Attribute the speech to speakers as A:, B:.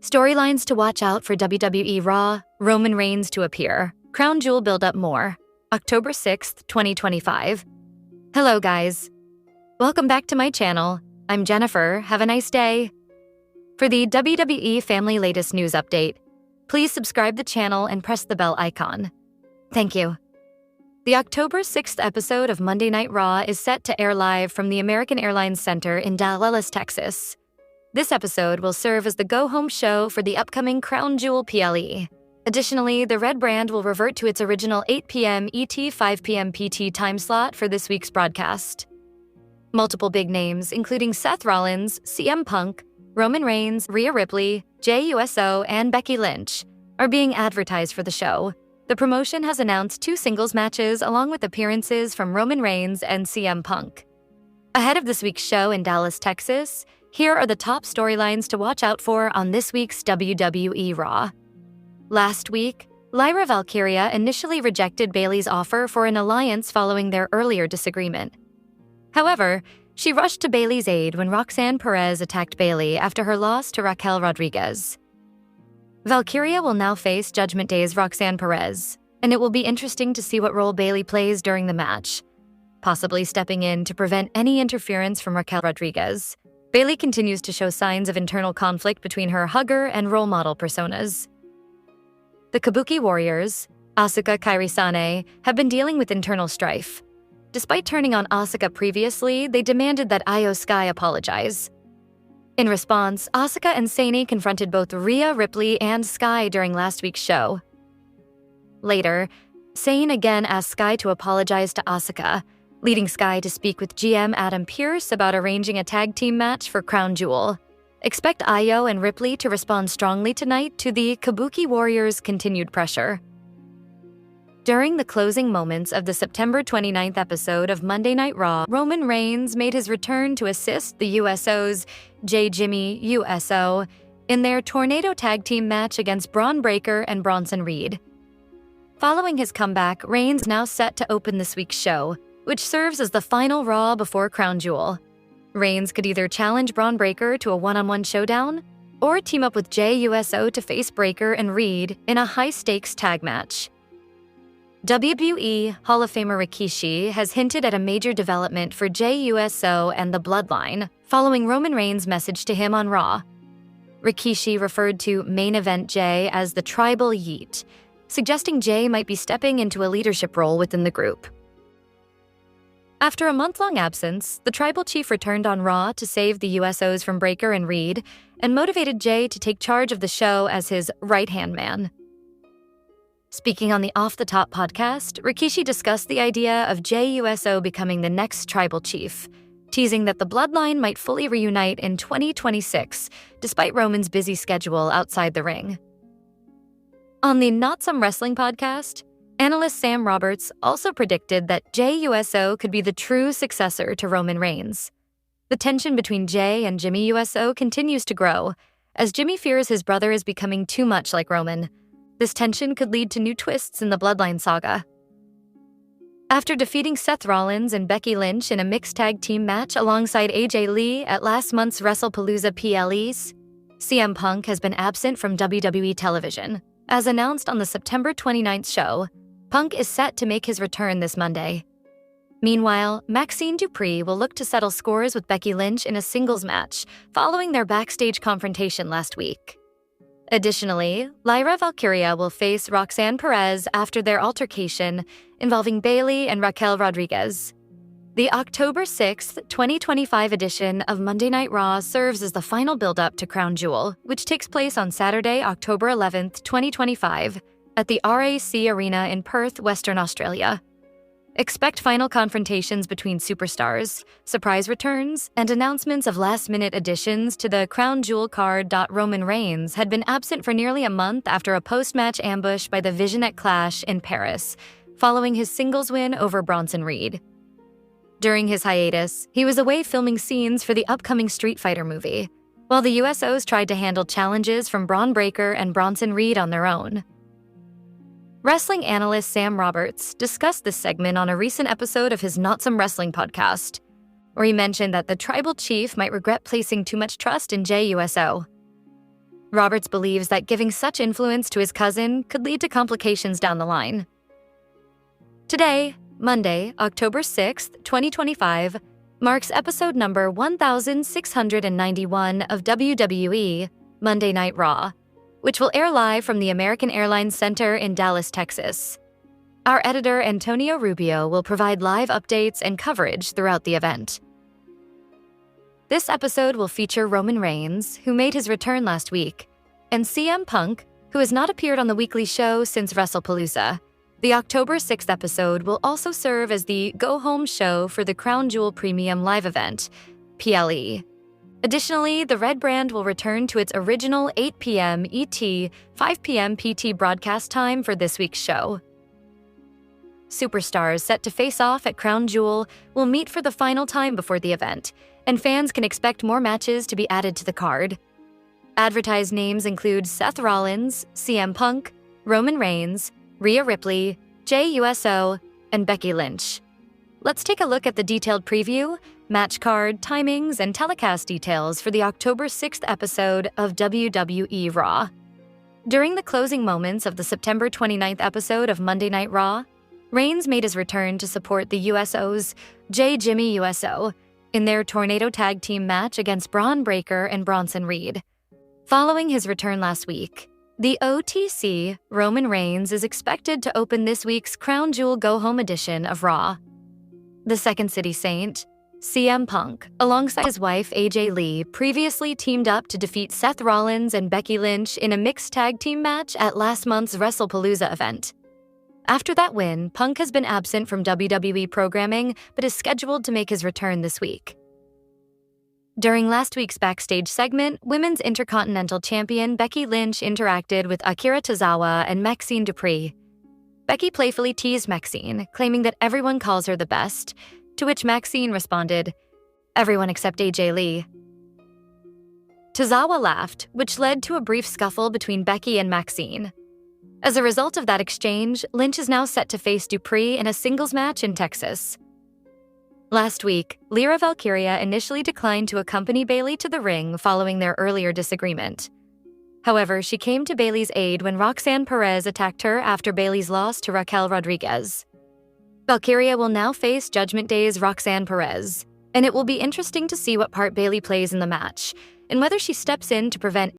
A: Storylines to watch out for WWE Raw, Roman Reigns to appear, Crown Jewel build-up more, October 6th, 2025. Hello guys. Welcome back to my channel. I'm Jennifer. Have a nice day. For the WWE Family latest news update, please subscribe the channel and press the bell icon. Thank you. The October 6th episode of Monday Night Raw is set to air live from the American Airlines Center in Dallas, Texas. This episode will serve as the go-home show for the upcoming Crown Jewel PLE. Additionally, the red brand will revert to its original 8 p.m. ET, 5 p.m. PT time slot for this week's broadcast. Multiple big names, including Seth Rollins, CM Punk, Roman Reigns, Rhea Ripley, Jey Uso, and Becky Lynch, are being advertised for the show. The promotion has announced 2 singles matches along with appearances from Roman Reigns and CM Punk. Ahead of this week's show in Dallas, Texas, here are the top storylines to watch out for on this week's WWE Raw. Last week, Lyra Valkyria initially rejected Bayley's offer for an alliance following their earlier disagreement. However, she rushed to Bayley's aid when Roxanne Perez attacked Bayley after her loss to Raquel Rodriguez. Valkyria will now face Judgment Day's Roxanne Perez, and it will be interesting to see what role Bayley plays during the match, possibly stepping in to prevent any interference from Raquel Rodriguez. Bayley continues to show signs of internal conflict between her hugger and role model personas. The Kabuki Warriors, Asuka Kairi Sane, have been dealing with internal strife. Despite turning on Asuka previously, they demanded that Io Sky apologize. In response, Asuka and Sane confronted both Rhea Ripley and Sky during last week's show. Later, Sane again asked Sky to apologize to Asuka, leading Sky to speak with GM Adam Pearce about arranging a tag team match for Crown Jewel. Expect Io and Ripley to respond strongly tonight to the Kabuki Warriors' continued pressure. During the closing moments of the September 29th episode of Monday Night Raw, Roman Reigns made his return to assist the USO's Jimmy USO in their Tornado Tag Team match against Braun Breaker and Bronson Reed. Following his comeback, Reigns is now set to open this week's show, which serves as the final Raw before Crown Jewel. Reigns could either challenge Braun Breaker to a one-on-one showdown, or team up with Jey Uso to face Breaker and Reed in a high-stakes tag match. WWE Hall of Famer Rikishi has hinted at a major development for Jey Uso and the Bloodline following Roman Reigns' message to him on Raw. Rikishi referred to main event Jey as the Tribal Yeet, suggesting Jey might be stepping into a leadership role within the group. After a month-long absence, the Tribal Chief returned on Raw to save the USOs from Breaker and Reed and motivated Jey to take charge of the show as his right-hand man. Speaking on the Off the Top podcast, Rikishi discussed the idea of Jey Uso becoming the next Tribal Chief, teasing that the Bloodline might fully reunite in 2026, despite Roman's busy schedule outside the ring. On the Not Some Wrestling podcast, analyst Sam Roberts also predicted that Jey Uso could be the true successor to Roman Reigns. The tension between Jey and Jimmy Uso continues to grow, as Jimmy fears his brother is becoming too much like Roman. This tension could lead to new twists in the Bloodline saga. After defeating Seth Rollins and Becky Lynch in a mixed tag team match alongside AJ Lee at last month's WrestlePalooza PLEs, CM Punk has been absent from WWE television. As announced on the September 29th show, Punk is set to make his return this Monday. Meanwhile, Maxine Dupree will look to settle scores with Becky Lynch in a singles match following their backstage confrontation last week. Additionally, Lyra Valkyria will face Roxanne Perez after their altercation involving Bayley and Raquel Rodriguez. The October 6th, 2025 edition of Monday Night Raw serves as the final build-up to Crown Jewel, which takes place on Saturday, October 11th, 2025, at the RAC Arena in Perth, Western Australia. Expect final confrontations between superstars, surprise returns, and announcements of last-minute additions to the Crown Jewel card. Roman Reigns had been absent for nearly a month after a post-match ambush by the Vision at Clash in Paris, following his singles win over Bronson Reed. During his hiatus, he was away filming scenes for the upcoming Street Fighter movie, while the USOs tried to handle challenges from Braun Breaker and Bronson Reed on their own. Wrestling analyst Sam Roberts discussed this segment on a recent episode of his Not Some Wrestling podcast, where he mentioned that the Tribal Chief might regret placing too much trust in Jey Uso. Roberts believes that giving such influence to his cousin could lead to complications down the line. Today, Monday, October 6th, 2025, marks episode number 1691 of WWE Monday Night Raw, which will air live from the American Airlines Center in Dallas, Texas. Our editor, Antonio Rubio, will provide live updates and coverage throughout the event. This episode will feature Roman Reigns, who made his return last week, and CM Punk, who has not appeared on the weekly show since WrestlePalooza. The October 6th episode will also serve as the go-home show for the Crown Jewel Premium Live event, PLE. Additionally, the Red Brand will return to its original 8 p.m. ET, 5 p.m. PT broadcast time for this week's show. Superstars set to face off at Crown Jewel will meet for the final time before the event, and fans can expect more matches to be added to the card. Advertised names include Seth Rollins, CM Punk, Roman Reigns, Rhea Ripley, Jey Uso, and Becky Lynch. Let's take a look at the detailed preview, match card, timings, and telecast details for the October 6th episode of WWE Raw. During the closing moments of the September 29th episode of Monday Night Raw, Reigns made his return to support the USO's Jimmy Uso in their Tornado Tag Team match against Braun Breaker and Bronson Reed. Following his return last week, the OTC, Roman Reigns, is expected to open this week's Crown Jewel Go-Home edition of Raw. The Second City Saint, CM Punk, alongside his wife AJ Lee, previously teamed up to defeat Seth Rollins and Becky Lynch in a mixed tag team match at last month's WrestlePalooza event. After that win, Punk has been absent from WWE programming but is scheduled to make his return this week. During last week's backstage segment, Women's Intercontinental Champion Becky Lynch interacted with Akira Tozawa and Maxine Dupree. Becky playfully teased Maxine, claiming that everyone calls her the best, to which Maxine responded, "Everyone except AJ Lee." Tozawa laughed, which led to a brief scuffle between Becky and Maxine. As a result of that exchange, Lynch is now set to face Dupree in a singles match in Texas. Last week, Lyra Valkyria initially declined to accompany Bayley to the ring following their earlier disagreement. However, she came to Bayley's aid when Roxanne Perez attacked her after Bayley's loss to Raquel Rodriguez. Valkyria will now face Judgment Day's Roxanne Perez, and it will be interesting to see what part Bayley plays in the match, and whether she steps in to prevent